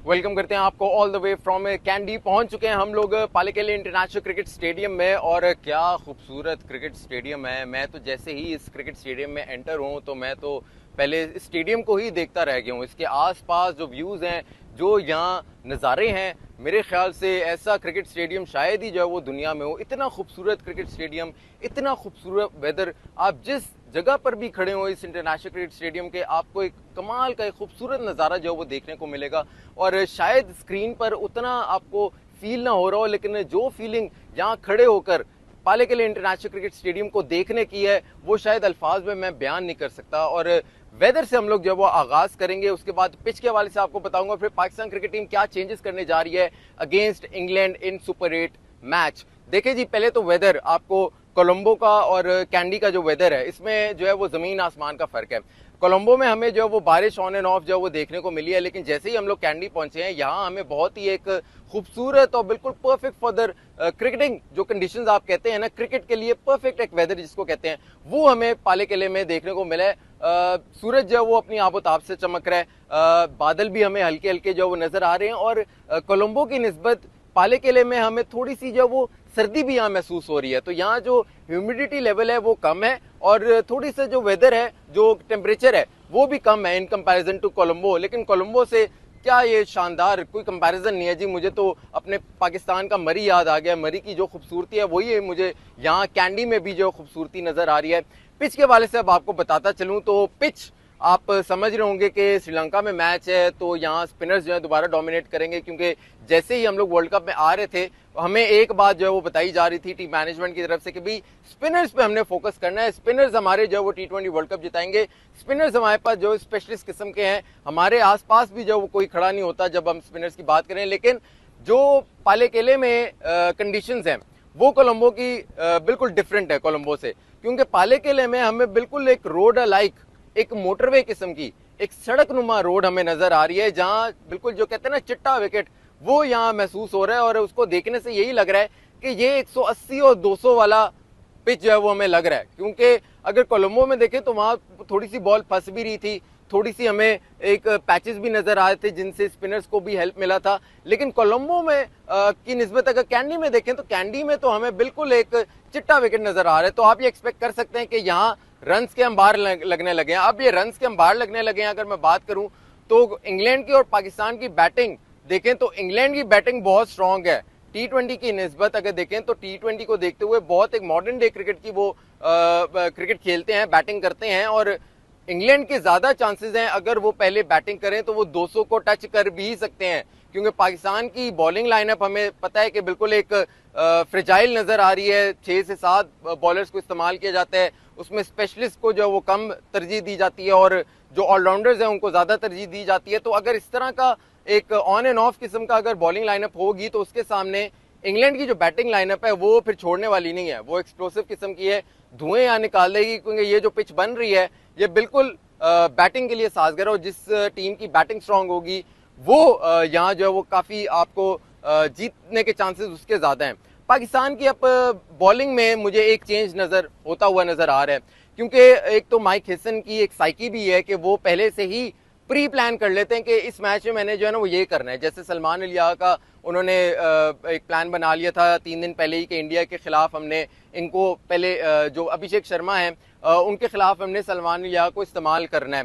Welcome करते हैं आपको all the way from candy. पहुंच चुके हैं हम लोग पालेकेले इंटरनेशनल क्रिकेट स्टेडियम में और क्या खूबसूरत क्रिकेट स्टेडियम है। मैं तो जैसे ही इस क्रिकेट स्टेडियम में एंटर हूं तो मैं तो पहले स्टेडियम को ही देखता रह गया हूं। इसके आसपास जो व्यूज़ हैं, जो यहाँ नज़ारे हैं, मेरे ख्याल से ऐसा क्रिकेट स्टेडियम शायद ही जो है वो दुनिया में हो। इतना खूबसूरत क्रिकेट स्टेडियम, इतना खूबसूरत वेदर, आप जिस जगह पर भी खड़े हो इस इंटरनेशनल क्रिकेट स्टेडियम के, आपको एक कमाल का एक खूबसूरत नज़ारा जो है वो देखने को मिलेगा। और शायद स्क्रीन पर उतना आपको फील ना हो रहा हो, लेकिन जो फीलिंग यहाँ खड़े होकर पालेकेले इंटरनेशनल क्रिकेट स्टेडियम को देखने की है वो शायद अल्फाज में मैं बयान नहीं कर सकता। और वेदर से हम लोग जो वो आगाज करेंगे, उसके बाद पिच के हवाले से आपको बताऊंगा, फिर पाकिस्तान क्रिकेट टीम क्या चेंजेस करने जा रही है against England in super 8 match. देखिए जी, पहले तो वेदर आपको कोलंबो का और कैंडी का जो वेदर है, इसमें जो है वो जमीन आसमान का फर्क है। कोलंबो में हमें जो है वो बारिश ऑन एंड ऑफ जो है वो देखने को मिली है, लेकिन जैसे ही हम लोग कैंडी पहुंचे हैं, यहाँ हमें बहुत ही एक खूबसूरत और बिल्कुल परफेक्ट फॉर द क्रिकेटिंग जो कंडीशंस आप कहते हैं ना, क्रिकेट के लिए परफेक्ट एक वेदर जिसको कहते हैं, वो हमें पालेकेले में देखने को मिला है। सूरज जो है वो अपनी आबोताब से चमक रहा है, बादल भी हमें हल्के हल्के जो वो नजर आ रहे हैं, और कोलंबो की निस्बत पालेकेले में हमें थोड़ी सी जो वो सर्दी भी यहाँ महसूस हो रही है। तो यहाँ जो ह्यूमिडिटी लेवल है वो कम है, और थोड़ी सा जो वेदर है, जो टेम्परेचर है वो भी कम है इन कंपैरिजन टू कोलंबो। लेकिन कोलंबो से क्या ये शानदार कोई कंपैरिजन नहीं है जी। मुझे तो अपने पाकिस्तान का मरी याद आ गया। मरी की जो खूबसूरती है वही है मुझे यहाँ कैंडी में भी जो खूबसूरती नजर आ रही है। पिच के वाले से अब आपको बताता चलूँ तो पिच आप समझ रहे होंगे कि श्रीलंका में मैच है तो यहाँ स्पिनर्स जो है दोबारा डोमिनेट करेंगे, क्योंकि जैसे ही हम लोग वर्ल्ड कप में आ रहे थे हमें एक बात जो है वो बताई जा रही थी टीम मैनेजमेंट की तरफ से कि भाई स्पिनर्स पे हमने फोकस करना है, स्पिनर्स हमारे जो है वो T20 वर्ल्ड कप जिताएंगे। स्पिनर्स हमारे पास जो स्पेशलिस्ट किस्म के हैं, हमारे आसपास भी जो वो कोई खड़ा नहीं होता जब हम स्पिनर्स की बात करें। लेकिन जो पालेकेले में कंडीशंस हैं वो कोलंबो की बिल्कुल डिफरेंट है कोलंबो से, क्योंकि पालेकेले में हमें बिल्कुल एक रोड लाइक एक मोटरवे किस्म की एक सड़क नुमा रोड हमें नजर आ रही है, जहां बिल्कुल जो कहते हैं ना चिट्टा विकेट, वो यहाँ महसूस हो रहा है। और उसको देखने से यही लग रहा है कि ये 180 और 200 वाला पिच जो है वो हमें लग रहा है, क्योंकि अगर कोलंबो में देखें तो वहां थोड़ी सी बॉल फंस भी रही थी, थोड़ी सी हमें एक पैचेस भी नजर आ रहे थे जिनसे स्पिनर्स को भी हेल्प मिला था। लेकिन कोलंबो में की निस्बत अगर कैंडी में देखें तो कैंडी में तो हमें बिल्कुल एक चिट्टा विकेट नजर आ रहा है। तो आप ये एक्सपेक्ट कर सकते हैं कि यहाँ रन्स के अंबार लगने लगे हैं। अब ये रन्स के अंबार लगने लगे हैं, अगर मैं बात करूं तो इंग्लैंड की और पाकिस्तान की बैटिंग देखें तो इंग्लैंड की बैटिंग बहुत स्ट्रांग है T20 की निस्बत। अगर देखें तो T20 को देखते हुए बहुत एक मॉडर्न डे क्रिकेट की वो क्रिकेट खेलते हैं, बैटिंग करते हैं, और इंग्लैंड के ज्यादा चांसेस हैं अगर वो पहले बैटिंग करें तो वो 200 को टच कर भी सकते हैं, क्योंकि पाकिस्तान की बॉलिंग लाइनअप हमें पता है कि बिल्कुल एक फ्रेजाइल नजर आ रही है। 6 से 7 बॉलर्स को इस्तेमाल किया जाता है, उसमें स्पेशलिस्ट को जो वो कम तरजीह दी जाती है और जो ऑलराउंडर्स हैं उनको ज्यादा तरजीह दी जाती है। तो अगर इस तरह का एक ऑन एंड ऑफ किस्म का अगर बॉलिंग लाइनअप होगी तो उसके सामने इंग्लैंड की जो बैटिंग लाइनअप है वो फिर छोड़ने वाली नहीं है, वो एक्सप्लोसिव किस्म की है, धुएं यहाँ निकाल देगी, क्योंकि ये जो पिच बन रही है ये बिल्कुल बैटिंग के लिए साजगार है। और जिस टीम की बैटिंग स्ट्रांग होगी वो यहाँ जो है वो काफी आपको जीतने के चांसेस उसके ज्यादा हैं। पाकिस्तान की अब बॉलिंग में मुझे एक चेंज नजर होता हुआ नजर आ रहा है, क्योंकि एक तो माइक हेसन की एक साइकी भी है कि वो पहले से ही प्री प्लान कर लेते हैं कि इस मैच में मैंने जो है ना वो ये करना है। जैसे सलमान अलिया का उन्होंने एक प्लान बना लिया था 3 दिन पहले ही कि इंडिया के खिलाफ हमने इनको पहले जो अभिषेक शर्मा है उनके खिलाफ हमने सलमान अलिया को इस्तेमाल करना है।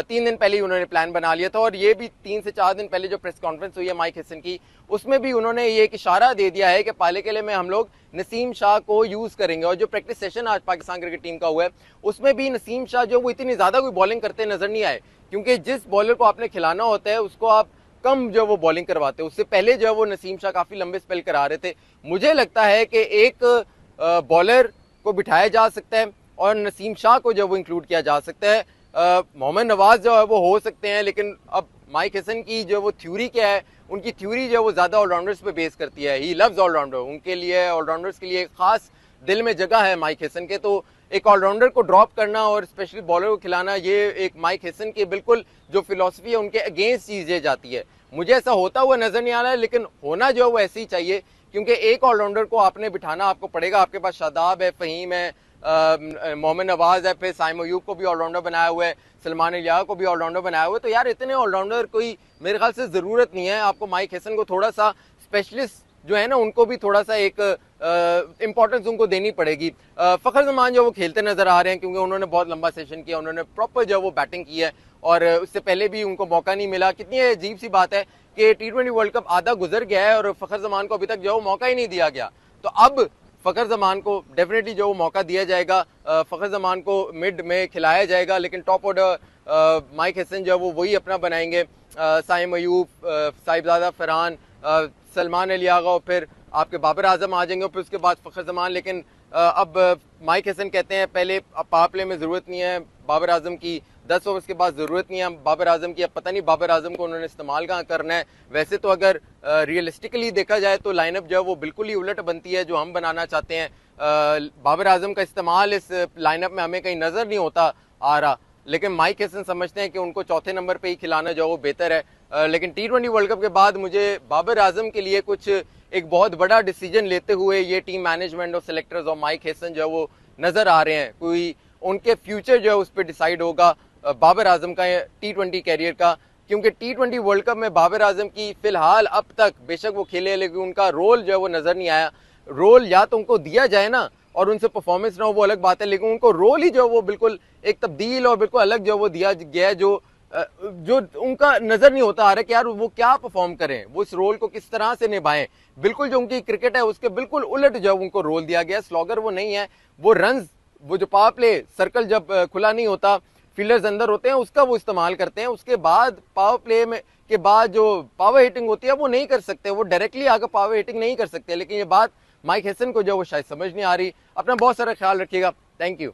3 दिन पहले ही उन्होंने प्लान बना लिया था, और ये भी 3 से 4 दिन पहले जो प्रेस कॉन्फ्रेंस हुई है माइक हेसन की, उसमें भी उन्होंने ये एक इशारा दे दिया है कि पालेकेले में हम लोग नसीम शाह को यूज करेंगे। और जो प्रैक्टिस सेशन आज पाकिस्तान क्रिकेट टीम का हुआ है उसमें भी नसीम शाह जो वो इतनी ज्यादा कोई बॉलिंग करते नजर नहीं आए, क्योंकि जिस बॉलर को आपने खिलाना होता है उसको आप कम जो वो बॉलिंग करवाते हैं। उससे पहले जो है वो नसीम शाह काफी लंबे स्पेल करा रहे थे। मुझे लगता है कि एक बॉलर को बिठाया जा सकता है और नसीम शाह को जो वो इंक्लूड किया जा सकता है। मोहम्मद नवाज जो है वो हो सकते हैं, लेकिन अब माइक हेसन की जो वो थ्योरी क्या है, उनकी थ्योरी जो है वो ज्यादा ऑलराउंडर्स पे बेस करती है। ही लव्स ऑलराउंडर, उनके लिए ऑलराउंडर्स के लिए एक खास दिल में जगह है माइक हेसन के। तो एक ऑलराउंडर को ड्रॉप करना और स्पेशली बॉलर को खिलाना, ये एक माइक हेसन की बिल्कुल जो फिलॉसफी है उनके अगेंस्ट चीजें जाती है। मुझे ऐसा होता हुआ नजर नहीं आ रहा है, लेकिन होना जो है वो ऐसे ही चाहिए, क्योंकि एक ऑलराउंडर को आपने बिठाना आपको पड़ेगा। आपके पास शादाब है, फहीम है, मोहम्मद नवाज है, फिर साइम अयूब को भी ऑलराउंडर बनाया हुआ है, सलमान अलिया को भी ऑलराउंडर बनाया हुआ है। तो यार इतने ऑलराउंडर कोई मेरे ख्याल से जरूरत नहीं है। आपको माइक हेसन को थोड़ा सा स्पेशलिस्ट जो है ना उनको भी थोड़ा सा एक इंपॉर्टेंस उनको देनी पड़ेगी। फखर जमान जो वो खेलते नजर आ रहे हैं क्योंकि उन्होंने बहुत लंबा सेशन किया, उन्होंने प्रॉपर जो वो बैटिंग की है और उससे पहले भी उनको मौका नहीं मिला। कितनी अजीब सी बात है कि T20 वर्ल्ड कप आधा गुजर गया है और फखर जमान को अभी तक जो वो मौका ही नहीं दिया गया। तो अब फखर जमान को डेफिनेटली जो मौका दिया जाएगा, फखर जमान को मिड में खिलाया जाएगा, लेकिन टॉप ऑर्डर माइक हेसन जो वो वही अपना बनाएंगे। साइम अयूब, साहिबजादा फरहान, सलमान अलियागा और फिर आपके बाबर आजम आ जाएंगे और फिर उसके बाद फखर जमान। लेकिन अब माइक हेसन कहते हैं पहले पावर प्ले में ज़रूरत नहीं है बाबर आजम की, 10 ओवर्स के बाद ज़रूरत नहीं है बाबर आजम की। अब पता नहीं बाबर आजम को उन्होंने इस्तेमाल कहाँ करना है। वैसे तो अगर रियलिस्टिकली देखा जाए तो लाइनअप जो है वो बिल्कुल ही उलट बनती है जो हम बनाना चाहते हैं। बाबर आजम का इस्तेमाल इस लाइनअप में हमें कहीं नज़र नहीं होता आ रहा, लेकिन माइक हेसन समझते हैं कि उनको चौथे नंबर पे ही खिलाना जो वो बेहतर है। लेकिन T20 वर्ल्ड कप के बाद मुझे बाबर आजम के लिए कुछ एक बहुत बड़ा डिसीजन लेते हुए ये टीम मैनेजमेंट और सेलेक्टर्स और माइक हेसन जो है वो नजर आ रहे हैं। कोई उनके फ्यूचर जो है उस पर डिसाइड होगा बाबर आजम का T20 कैरियर का, क्योंकि T20 वर्ल्ड कप में बाबर आजम की फिलहाल अब तक बेशक वो खेले लेकिन उनका रोल जो है वो नजर नहीं आया। रोल या तो उनको दिया जाए ना और उनसे परफॉर्मेंस ना हो वो अलग बात है, लेकिन उनको रोल ही जो वो बिल्कुल एक तब्दील और बिल्कुल अलग जो वो दिया गया जो उनका नजर नहीं होता आ रहा कि यार वो क्या परफॉर्म करें, वो इस रोल को किस तरह से निभाएं। बिल्कुल जो उनकी क्रिकेट है उसके बिल्कुल उलट जो उनको रोल दिया गया। स्लॉगर वो नहीं है, वो रन्स, वो जो पावर प्ले सर्कल जब खुला नहीं होता फील्डर्स अंदर होते हैं उसका वो इस्तेमाल करते हैं। उसके बाद पावर प्ले में के बाद जो पावर हिटिंग होती है वो नहीं कर सकते, वो डायरेक्टली आकर पावर हिटिंग नहीं कर सकते। लेकिन ये बात माइक हेसन को जो वो शायद समझ नहीं आ रही। अपना बहुत सारा ख्याल रखिएगा। Thank you.